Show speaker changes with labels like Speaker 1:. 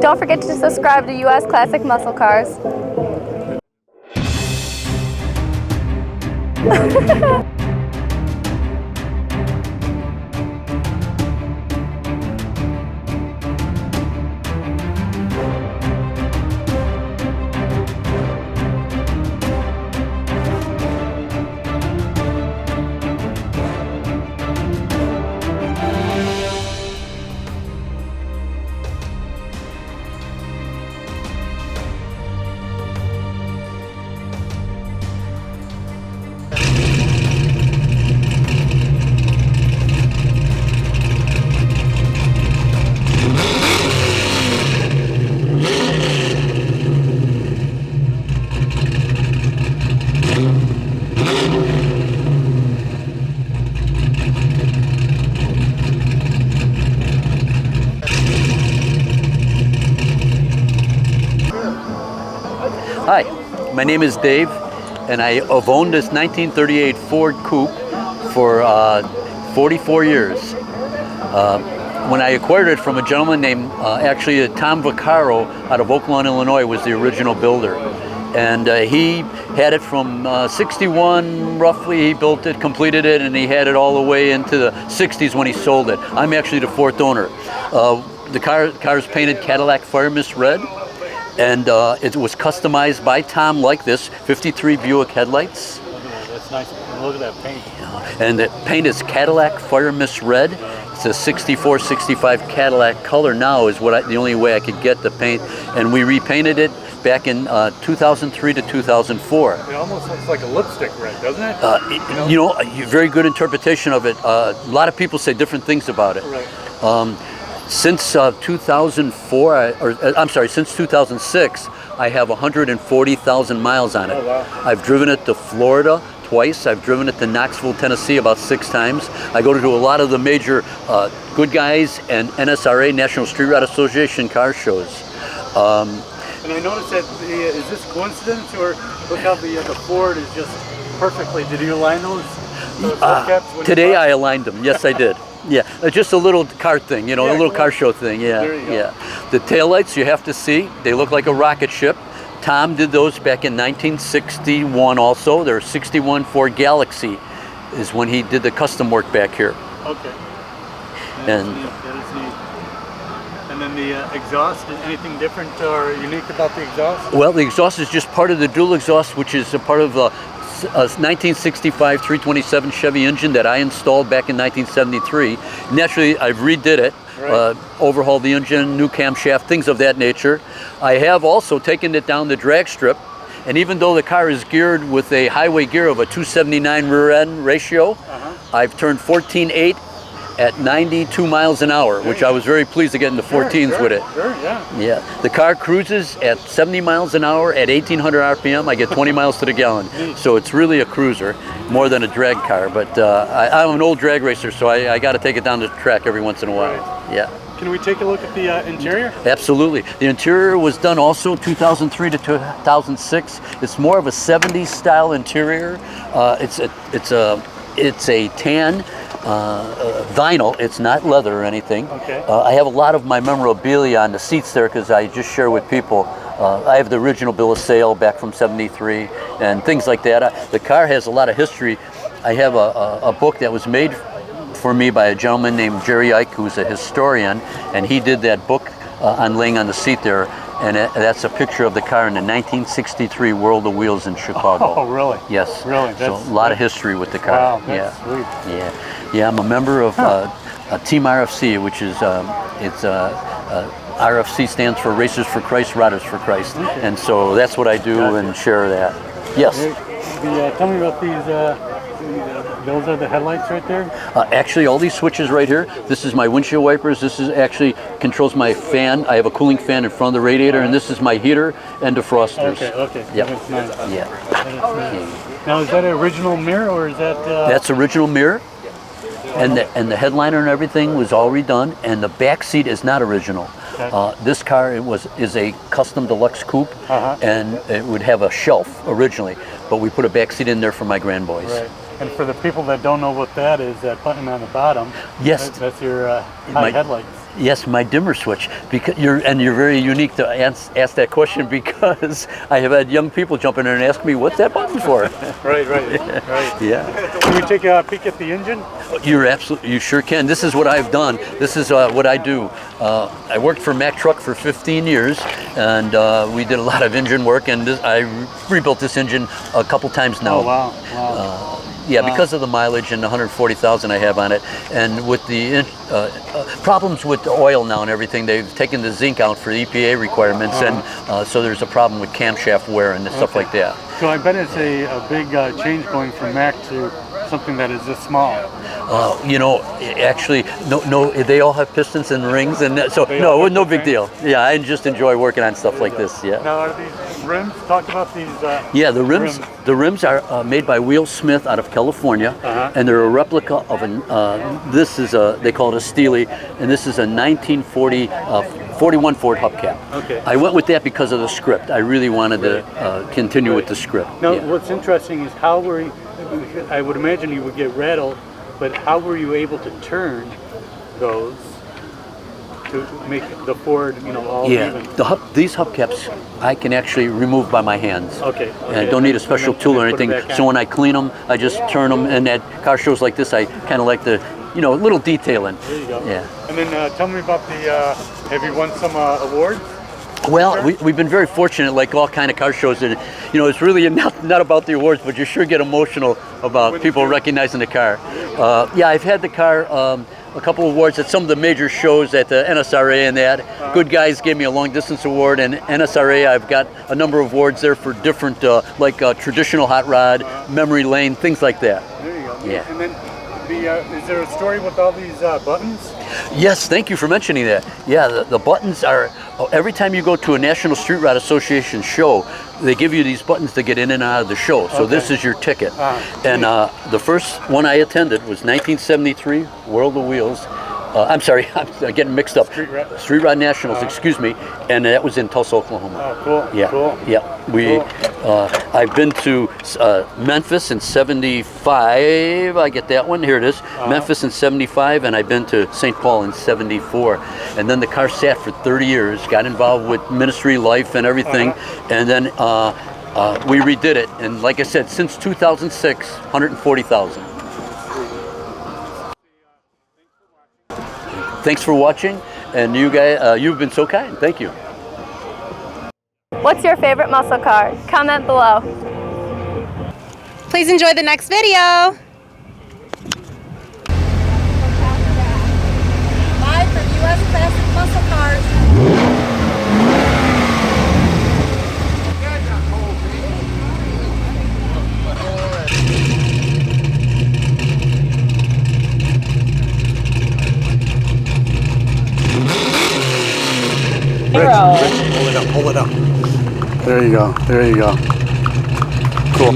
Speaker 1: Don't forget to subscribe to US Classic Muscle Cars.
Speaker 2: Hi, my name is Dave, and I have owned this 1938 Ford Coupe for 44 years. When I acquired it from a gentleman named, actually Tom Vaccaro out of Oak Lawn, Illinois, was the original builder. And he had it from 61, roughly, he built it, completed it, and he had it all the way into the 60s when he sold it. I'm actually the fourth owner. The car is painted Cadillac Fire Mist Red. And it was customized by Tom like this, 53 Buick headlights.
Speaker 3: That's nice. Look at that paint.
Speaker 2: And the paint is Cadillac Fire Mist Red. It's a 64, 65 Cadillac color now is the only way I could get the paint. And we repainted it back in 2003 to 2004.
Speaker 3: It almost looks like a lipstick red, doesn't it?
Speaker 2: Very good interpretation of it. A lot of people say different things about it.
Speaker 3: Right.
Speaker 2: Since 2004, since 2006, I have 140,000 miles on it.
Speaker 3: Oh, wow.
Speaker 2: I've driven it to Florida twice. I've driven it to Knoxville, Tennessee about 6 times. I go to a lot of the major Good Guys and NSRA, National Street Rod Association car shows.
Speaker 3: And I noticed that, is this coincidence, or look how the Ford is just perfectly, did you align those hubcaps?
Speaker 2: Today I aligned them, yes I did. Yeah, just a little car thing, a little car show thing, yeah. The taillights you have to see, they look like a rocket ship. Tom did those back in 1961 also. They're 61 Ford Galaxy is when he did the custom work back here.
Speaker 3: Okay.
Speaker 2: And
Speaker 3: That is neat. And then the exhaust, anything different or unique about the exhaust?
Speaker 2: Well, the exhaust is just part of the dual exhaust, which is a part of the 1965 327 Chevy engine that I installed back in 1973. Naturally, I've redid it,
Speaker 3: right.
Speaker 2: Overhauled the engine, new camshaft, things of that nature. I have also taken it down the drag strip, and even though the car is geared with a highway gear of a 279 rear end ratio, I've turned 14.8 at 92 miles an hour, which I was very pleased to get into 14s with it.
Speaker 3: Sure, yeah.
Speaker 2: Yeah, the car cruises at 70 miles an hour at 1,800 RPM. I get 20 miles to the gallon. So it's really a cruiser, more than a drag car. But I'm an old drag racer, so I got to take it down the track every once in a while.
Speaker 3: Right.
Speaker 2: Yeah.
Speaker 3: Can we take a look at the interior?
Speaker 2: Absolutely. The interior was done also 2003 to 2006. It's more of a 70s style interior. It's a tan vinyl. It's not leather or anything.
Speaker 3: Okay.
Speaker 2: I have a lot of my memorabilia on the seats there because I just share with people. I have the original bill of sale back from '73 and things like that. The car has a lot of history. I have a book that was made for me by a gentleman named Jerry Ike, who's a historian, and he did that book on laying on the seat there. And that's a picture of the car in the 1963 World of Wheels in Chicago.
Speaker 3: Oh, really?
Speaker 2: Yes.
Speaker 3: Really?
Speaker 2: So a lot of history with the car.
Speaker 3: Wow, that's sweet.
Speaker 2: Yeah. I'm a member of Team RFC, which is RFC stands for Racers for Christ, Riders for Christ, and so that's what I do and share that. Yes.
Speaker 3: Tell me about these. Those are the headlights right there?
Speaker 2: Actually, all these switches right here, this is my windshield wipers. This is actually controls my fan. I have a cooling fan in front of the radiator, and this is my heater and defrosters.
Speaker 3: Okay.
Speaker 2: Yep.
Speaker 3: That's nice.
Speaker 2: Yeah.
Speaker 3: Nice. Now, is that an original mirror, or is that...
Speaker 2: That's original mirror. And the headliner and everything was all redone, and the back seat is not original.
Speaker 3: Okay.
Speaker 2: This car is a custom deluxe coupe, and it would have a shelf originally, but we put a back seat in there for my grandboys.
Speaker 3: Right. And for the people that don't know what that is, that button on the bottom,
Speaker 2: yes,
Speaker 3: that's your high headlights.
Speaker 2: Yes, my dimmer switch. Because you're very unique to ask that question because I have had young people jump in there and ask me, "What's that button for?"
Speaker 3: Right.
Speaker 2: Yeah.
Speaker 3: Can we take a peek at the engine?
Speaker 2: You sure can. This is what I've done. This is what I do. I worked for Mack Truck for 15 years, and we did a lot of engine work. And I rebuilt this engine a couple times now.
Speaker 3: Oh wow.
Speaker 2: Yeah, because of the mileage and the 140,000 I have on it, and with the problems with the oil now and everything, they've taken the zinc out for EPA requirements, and so there's a problem with camshaft wear and stuff like that.
Speaker 3: So I bet it's a big change going from Mack to something that is this small.
Speaker 2: Actually, no, they all have pistons and rings, and so no big deal. Yeah, I just enjoy working on stuff like this. Yeah.
Speaker 3: Now, are these rims? Talk about these.
Speaker 2: Yeah, the rims. The rims are made by Wheel Smith out of California, and they're a replica of they call it a Steely, and this is a 1940 41 Ford hubcap.
Speaker 3: Okay.
Speaker 2: I went with that because of the script. I really wanted to continue with the script.
Speaker 3: Now, what's interesting is how I would imagine you would get rattled, but how were you able to turn those to make the Ford, all even?
Speaker 2: These hubcaps I can actually remove by my hands.
Speaker 3: Okay.
Speaker 2: And I don't need a special tool or anything. So when I clean them, I just turn them. And at car shows like this, I kind of like the, little detailing.
Speaker 3: There you go.
Speaker 2: Yeah.
Speaker 3: And then tell me about have you won some awards?
Speaker 2: Well, we've been very fortunate, like all kind of car shows, and it's really not about the awards, but you sure get emotional about people recognizing the car. Yeah, I've had the car a couple of awards at some of the major shows at the NSRA and that. Good Guys gave me a long distance award, and NSRA I've got a number of awards there for different, traditional hot rod, memory lane, things like that.
Speaker 3: There you go.
Speaker 2: Yeah.
Speaker 3: And then is there a story with all these buttons?
Speaker 2: Yes, thank you for mentioning that. Yeah, the buttons are, every time you go to a National Street Rod Association show, they give you these buttons to get in and out of the show. So this is your ticket. And the first one I attended was 1973, World of Wheels. I'm sorry, I'm getting mixed up. Street Rod Nationals, excuse me, and that was in Tulsa, Oklahoma.
Speaker 3: Oh, cool.
Speaker 2: Yeah,
Speaker 3: cool.
Speaker 2: Yeah. I've been to Memphis in '75. I get that one. Here it is. Memphis in '75, and I've been to St. Paul in '74. And then the car sat for 30 years. Got involved with ministry life and everything, and then we redid it. And like I said, since 2006, 140,000. Thanks for watching, and you guys, you've been so kind. Thank you.
Speaker 1: What's your favorite muscle car? Comment below.
Speaker 4: Please enjoy the next video.
Speaker 5: Live from US Classic Muscle Cars.
Speaker 3: Pull it up. There you go. Cool.